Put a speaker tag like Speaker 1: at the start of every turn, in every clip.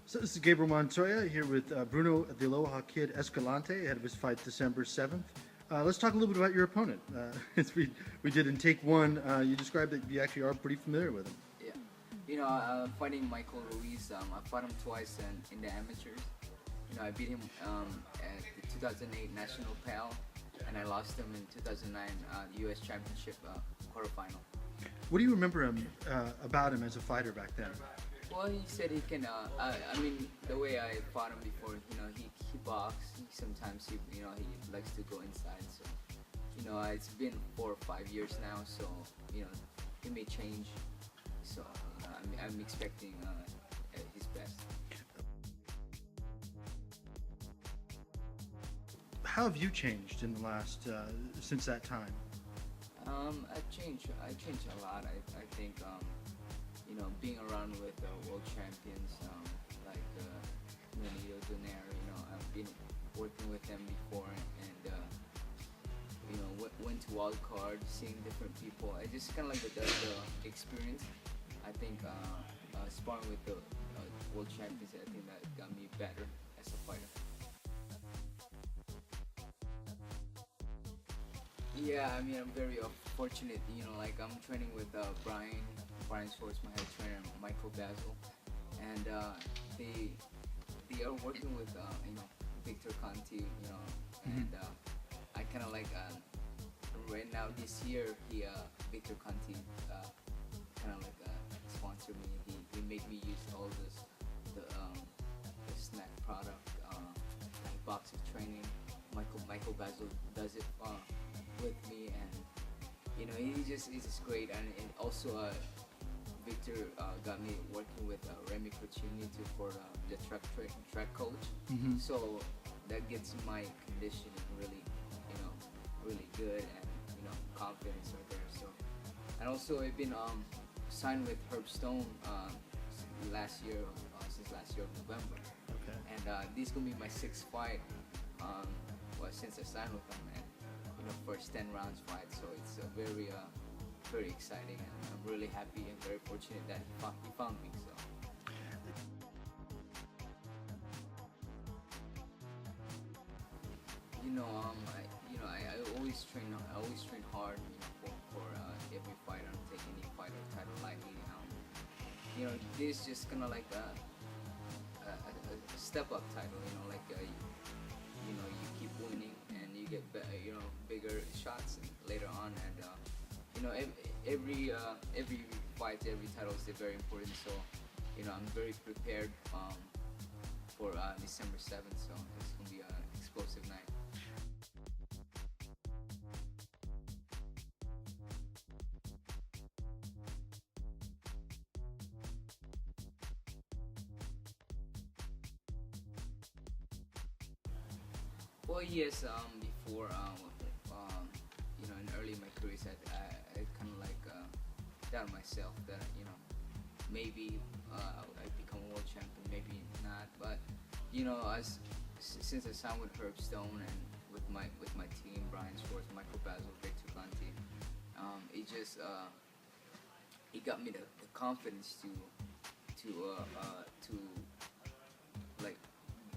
Speaker 1: So this is Gabriel Montoya here with Bruno the Aloha Kid Escalante ahead of his fight December 7th. Let's talk a little bit about your opponent. As we did in take one, you described that you actually are pretty familiar with him.
Speaker 2: Yeah, fighting Michael Ruiz. I fought him twice in the amateurs. I beat him at the 2008 National PAL, and I lost him in 2009 U.S. Championship quarterfinal.
Speaker 1: What do you remember about him as a fighter back then?
Speaker 2: Well, he said he can. The way I fought him before, he boxed. Sometimes he likes to go inside. So, it's been 4 or 5 years now. So, he may change. So, I'm expecting his best.
Speaker 1: How have you changed in the last since that time?
Speaker 2: I changed a lot. I think being around with world champions like Leonardo Donaire, I've been working with them before, and went to wild card, seeing different people. I just kind of like the experience. I think sparring with the world champions, I think that got me better as a fighter. Yeah, I'm very fortunate. I'm training with Brian Schwartz, my head trainer, Michael Basil, and they are working with Victor Conti, and I kind of like right now this year Victor Conti kind of like sponsored me. He made me use all the snack product, like boxing training. Michael Basil does it with me, and he's just great, and also Victor got me working with Remy Crocini for the track coach.
Speaker 1: Mm-hmm.
Speaker 2: So that gets my conditioning really really good, and confidence right there. So, and also I've been signed with Herb Stone since last year of November.
Speaker 1: Okay.
Speaker 2: And this is gonna be my 6th fight. Since I signed with him, and first 10 rounds fight. So it's very very exciting, and I'm really happy and very fortunate that he found me. So. I always train. I always train hard. For every fight. I don't take any fight or title lightly. This is just kind of like a step up title. You keep winning and you get bigger shots later on, and every fight, every title is very important. So I'm very prepared for December 7th. So it's gonna be an explosive night. Well, yes. Before, in early in my career, I kind of like doubt myself that maybe I become a world champion, maybe not. But since I signed with Herb Stone and with my team, Brian Schwartz, Michael Basil, Victor Conti, it got me the confidence to like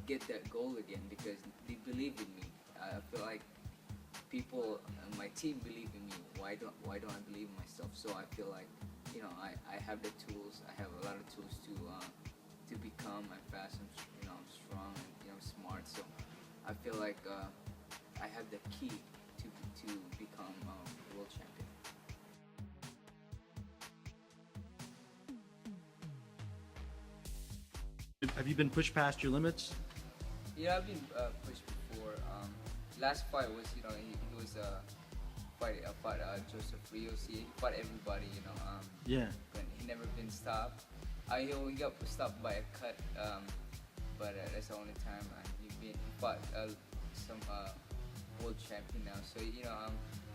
Speaker 2: get that goal again, because they believe in me. I feel like people, my team believe in me. Why don't I believe in myself? So I feel like I have the tools. I have a lot of tools to become. I'm fast. I'm strong. And I'm smart. So I feel like I have the key to become a world champion.
Speaker 1: Have you been pushed past your limits?
Speaker 2: Yeah, I've been pushed before. Last fight was, he was fought Joseph Rios. He fought everybody,
Speaker 1: Yeah.
Speaker 2: But he never been stopped. He got stopped by a cut, but that's the only time. He fought some world champion now. So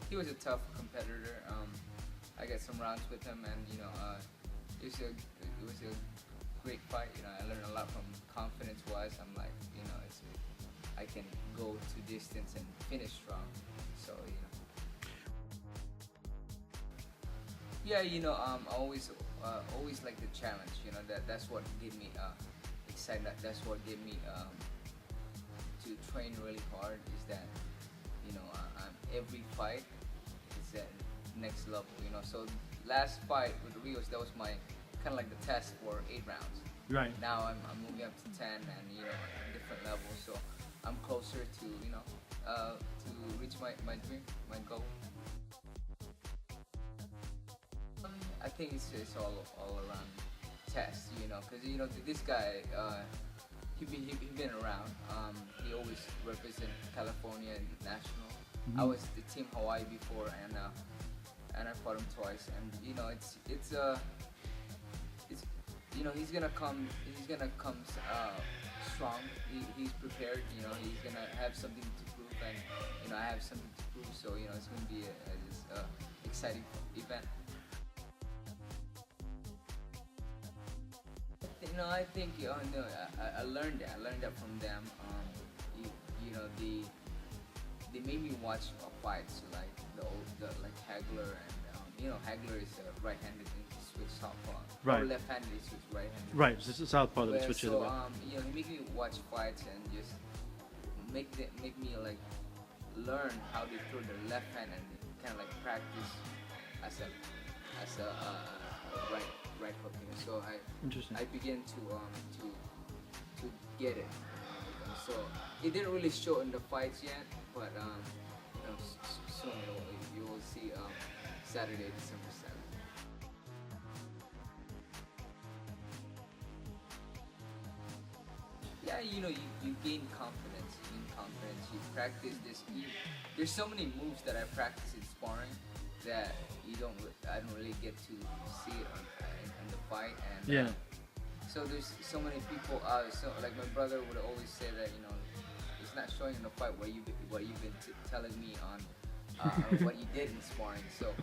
Speaker 2: he was a tough competitor. I got some rounds with him, and it was a great fight. I learned a lot from confidence-wise. I'm like, I can go to distance and finish strong. So yeah, I always like the challenge. That's what gave me excited. That's what gave me to train really hard. Is that every fight is at next level. So last fight with Rios, that was my kind of like the test for 8 rounds.
Speaker 1: Right.
Speaker 2: Now I'm moving up to 10 and different levels. So I'm closer to to reach my dream, my goal. I think it's all around test, because this guy he been around. He always represent California and national. I was the team Hawaii before, and I fought him twice. And he's gonna come strong. He's prepared. He's gonna have something to prove, and I have something to prove. So it's gonna be a exciting event. I think I learned that. I learned that from them. They made me watch fights like like Hagler, and Hagler is right-handed and he switched southpaw.
Speaker 1: Right.
Speaker 2: Or left-handed, he switched right-handed.
Speaker 1: Right. This is southpaw that we
Speaker 2: Yeah,
Speaker 1: switch
Speaker 2: so,
Speaker 1: it away.
Speaker 2: he made me watch fights and just make me like learn how they throw their left hand and kind of like practice as a right hook. So
Speaker 1: Interesting.
Speaker 2: I began to get it. So it didn't really show in the fights yet, but soon you will see Saturday, December 7th. Yeah, you gain confidence. You practice this. There's so many moves that I practice in sparring that I don't really get to see it in the fight. And
Speaker 1: Yeah.
Speaker 2: so there's so many people. So like my brother would always say that it's not showing in the fight what you've been telling me on what you did in sparring. So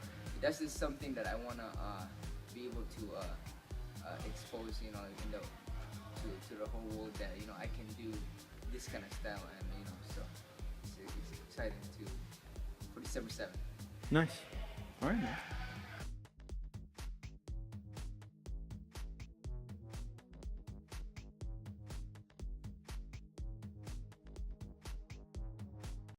Speaker 2: that's just something that I wanna be able to expose to the whole world that I can do this kind of style, and so it's exciting for December 7th.
Speaker 1: Nice. All right, man.